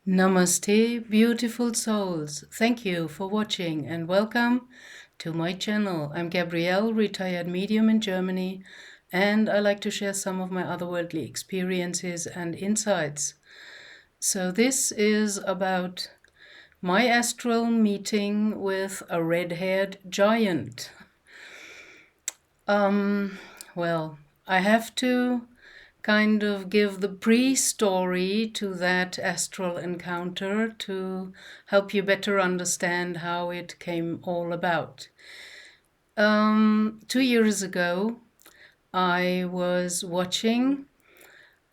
Namaste, beautiful souls. Thank you for watching and welcome to my channel. I'm Gabrielle, retired medium in Germany, and I like to share some of my otherworldly experiences and insights. So this is about my astral meeting with a red-haired giant. Well, I have to kind of give the pre-story to that astral encounter to help you better understand how it came all about. 2 years ago, I was watching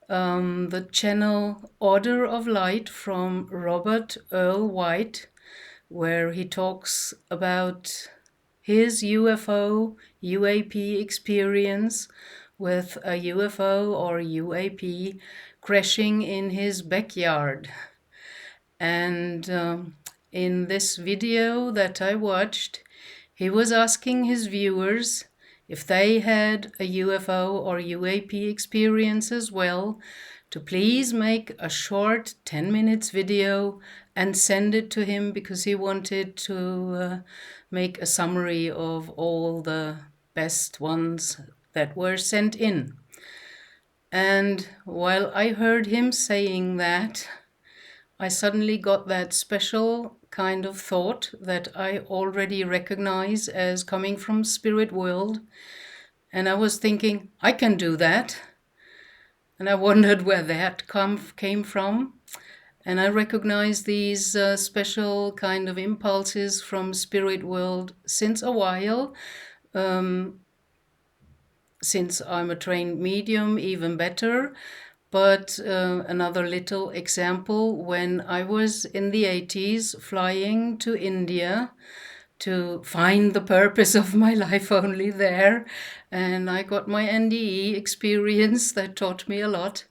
the channel Order of Light from Robert Earl White, where he talks about his UFO, UAP experience with a UFO or UAP crashing in his backyard. And in this video that I watched, he was asking his viewers if they had a UFO or UAP experience as well, to please make a short 10 minutes video and send it to him, because he wanted to make a summary of all the best ones that were sent in. And while I heard him saying that, I suddenly got that special kind of thought that I already recognize as coming from spirit world. And I was thinking, I can do that. And I wondered where that came from. And I recognize these special kind of impulses from spirit world since a while. Since I'm a trained medium, even better. But another little example, when I was in the 80s flying to India to find the purpose of my life only there, and I got my NDE experience that taught me a lot.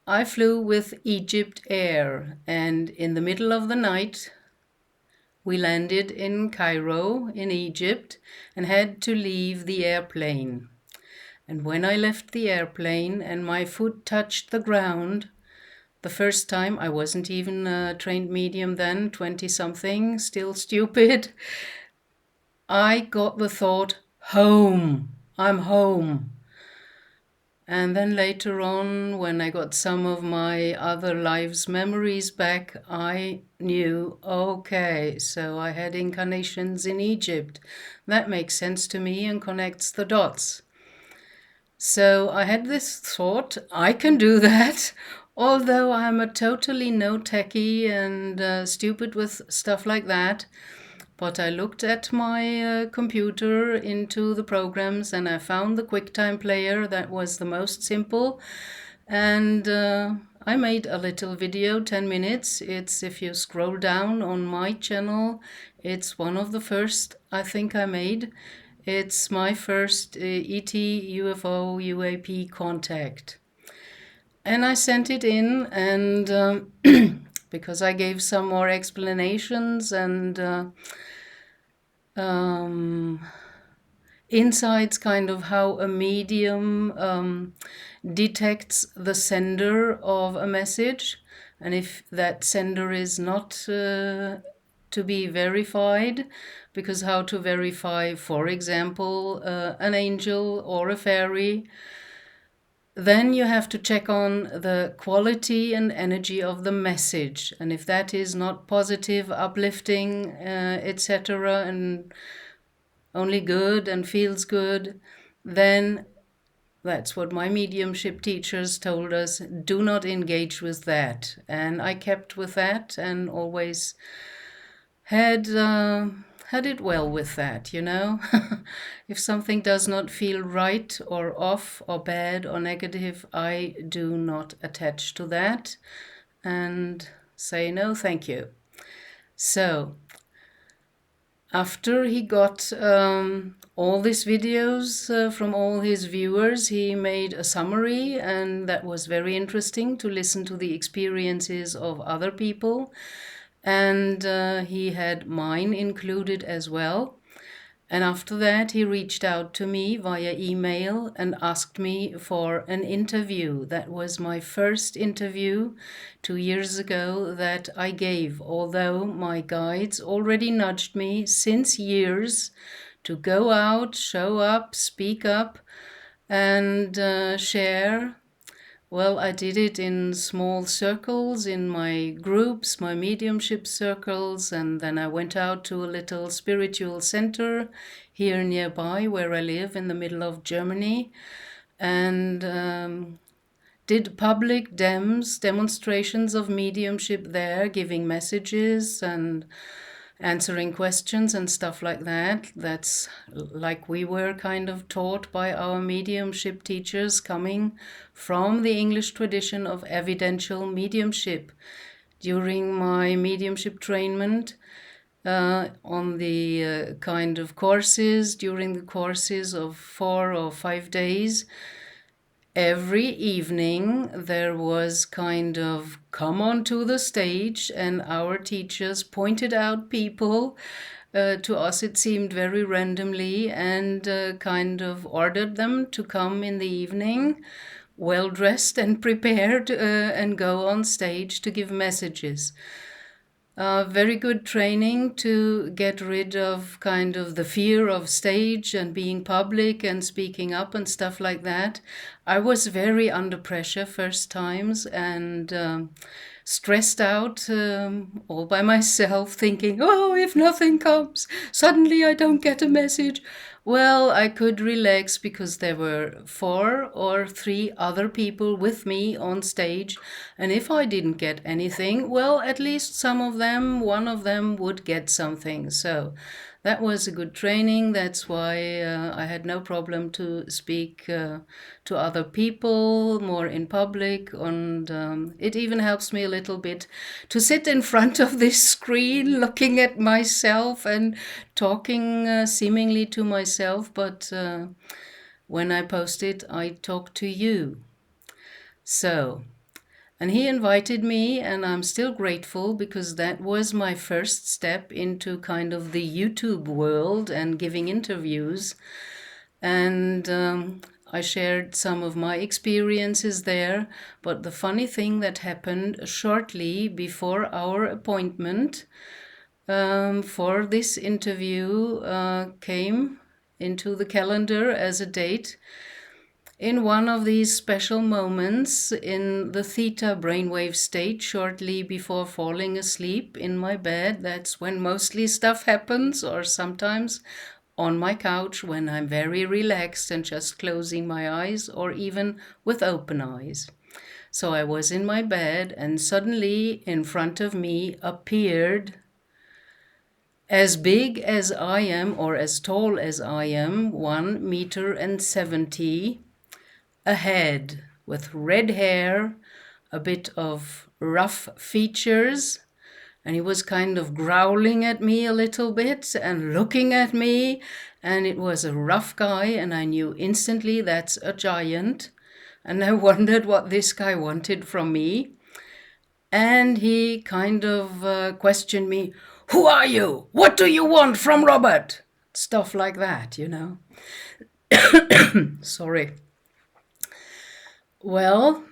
I flew with Egypt Air, and in the middle of the night, we landed in Cairo, in Egypt, and had to leave the airplane. And when I left the airplane and my foot touched the ground, the first time, I wasn't even a trained medium then, 20-something, still stupid, I got the thought, home, I'm home. And then later on, when I got some of my other lives' memories back, I knew, okay, so I had incarnations in Egypt. That makes sense to me and connects the dots. So I had this thought, I can do that, although I'm a totally no techie and stupid with stuff like that. But I looked at my computer into the programs, and I found the QuickTime player that was the most simple. And I made a little video, 10 minutes. It's, if you scroll down on my channel, it's one of the first I think I made. It's my first ET, UFO, UAP contact. And I sent it in, and because I gave some more explanations and insights, kind of how a medium detects the sender of a message, and if that sender is not to be verified, because how to verify, for example, an angel or a fairy, then you have to check on the quality and energy of the message. And if that is not positive, uplifting, etc., and only good and feels good, then that's what my mediumship teachers told us, do not engage with that. And I kept with that and always had it well with that, you know. If something does not feel right or off or bad or negative, I do not attach to that and say no, thank you. So after he got all these videos from all his viewers, he made a summary, and that was very interesting to listen to the experiences of other people. And he had mine included as well. And after that, he reached out to me via email and asked me for an interview. That was my first interview 2 years ago that I gave, although my guides already nudged me since years to go out, show up, speak up, and share. Well, I did it in small circles, in my groups, my mediumship circles, and then I went out to a little spiritual center here nearby where I live in the middle of Germany, and did public demonstrations of mediumship there, giving messages and answering questions and stuff like that. That's like we were kind of taught by our mediumship teachers coming from the English tradition of evidential mediumship. During my mediumship trainment, on the kind of courses, during the courses of 4 or 5 days, every evening there was kind of come onto the stage, and our teachers pointed out people. To us it seemed very randomly, and kind of ordered them to come in the evening well dressed and prepared, and go on stage to give messages. Very good training to get rid of kind of the fear of stage and being public and speaking up and stuff like that. I was very under pressure first times, and stressed out, all by myself, thinking, oh, if nothing comes, suddenly I don't get a message. Well, I could relax because there were 4 or 3 other people with me on stage, and if I didn't get anything, well, at least one of them would get something. So that was a good training. That's why I had no problem to speak to other people more in public, and it even helps me a little bit to sit in front of this screen looking at myself and talking seemingly to myself, but when I post it, I talk to you. So, and he invited me, and I'm still grateful because that was my first step into kind of the YouTube world and giving interviews. And I shared some of my experiences there. But the funny thing that happened shortly before our appointment for this interview came into the calendar as a date. In one of these special moments in the theta brainwave state, shortly before falling asleep in my bed, that's when mostly stuff happens, or sometimes on my couch when I'm very relaxed and just closing my eyes, or even with open eyes. So I was in my bed, and suddenly in front of me appeared, as big as I am or as tall as I am, 1 meter and 70, a head with red hair, a bit of rough features, and he was kind of growling at me a little bit and looking at me, and it was a rough guy, and I knew instantly that's a giant, and I wondered what this guy wanted from me. And he kind of questioned me, who are you? What do you want from Robert? Stuff like that, you know. Sorry. Well,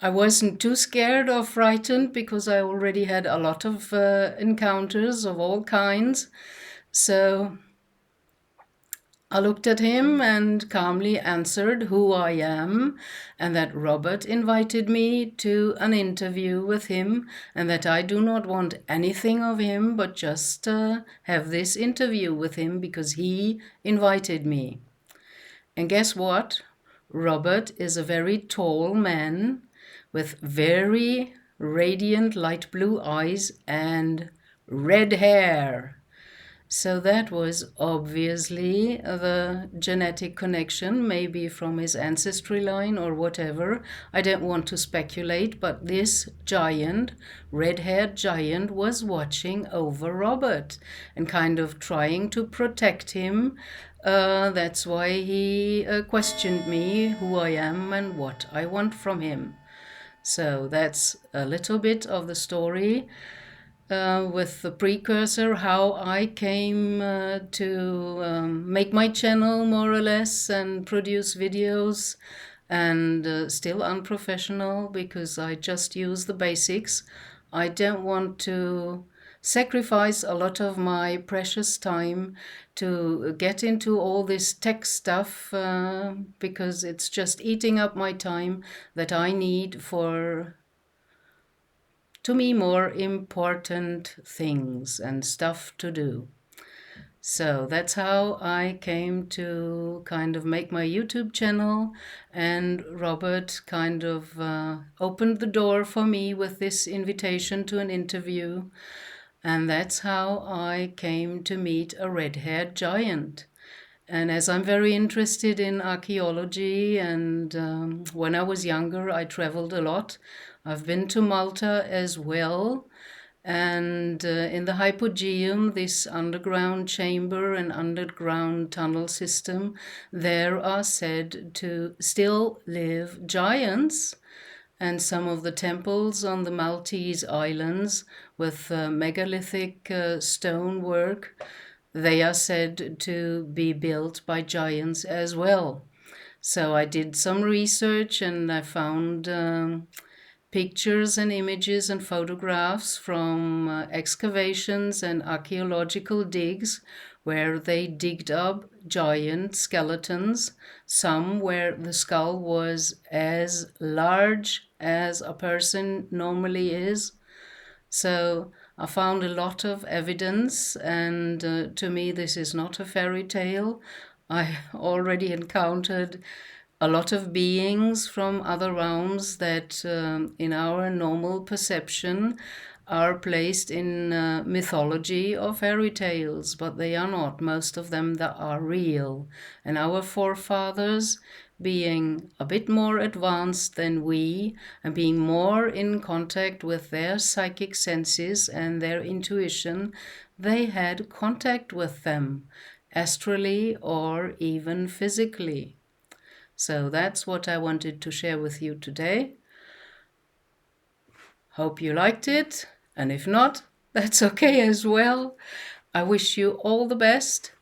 I wasn't too scared or frightened because I already had a lot of encounters of all kinds. So I looked at him and calmly answered who I am, and that Robert invited me to an interview with him, and that I do not want anything of him but just have this interview with him because he invited me. And guess what? Robert is a very tall man with very radiant light blue eyes and red hair. So that was obviously the genetic connection, maybe from his ancestry line or whatever. I don't want to speculate, but this giant, red-haired giant, was watching over Robert and kind of trying to protect him. That's why he questioned me who I am and what I want from him. So that's a little bit of the story. with the precursor, how I came to make my channel more or less and produce videos, and still unprofessional because I just use the basics. I don't want to sacrifice a lot of my precious time to get into all this tech stuff because it's just eating up my time that I need for, to me, more important things and stuff to do. So that's how I came to kind of make my YouTube channel, and Robert kind of opened the door for me with this invitation to an interview, and that's how I came to meet a red-haired giant. And as I'm very interested in archaeology, and when I was younger, I traveled a lot. I've been to Malta as well. And in the hypogeum, this underground chamber and underground tunnel system, there are said to still live giants. And some of the temples on the Maltese islands with megalithic stonework, they are said to be built by giants as well. So I did some research and I found pictures and images and photographs from excavations and archaeological digs where they digged up giant skeletons, some where the skull was as large as a person normally is. So I found a lot of evidence, and to me, this is not a fairy tale. I already encountered a lot of beings from other realms that, in our normal perception, are placed in mythology or fairy tales, but they are not. Most of them that are real. And our forefathers, being a bit more advanced than we and being more in contact with their psychic senses and their intuition, they had contact with them, astrally or even physically. So that's what I wanted to share with you today. Hope you liked it, and if not, that's okay as well. I wish you all the best.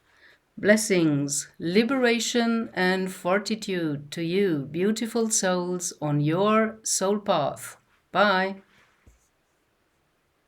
Blessings, liberation, and fortitude to you, beautiful souls on your soul path. Bye.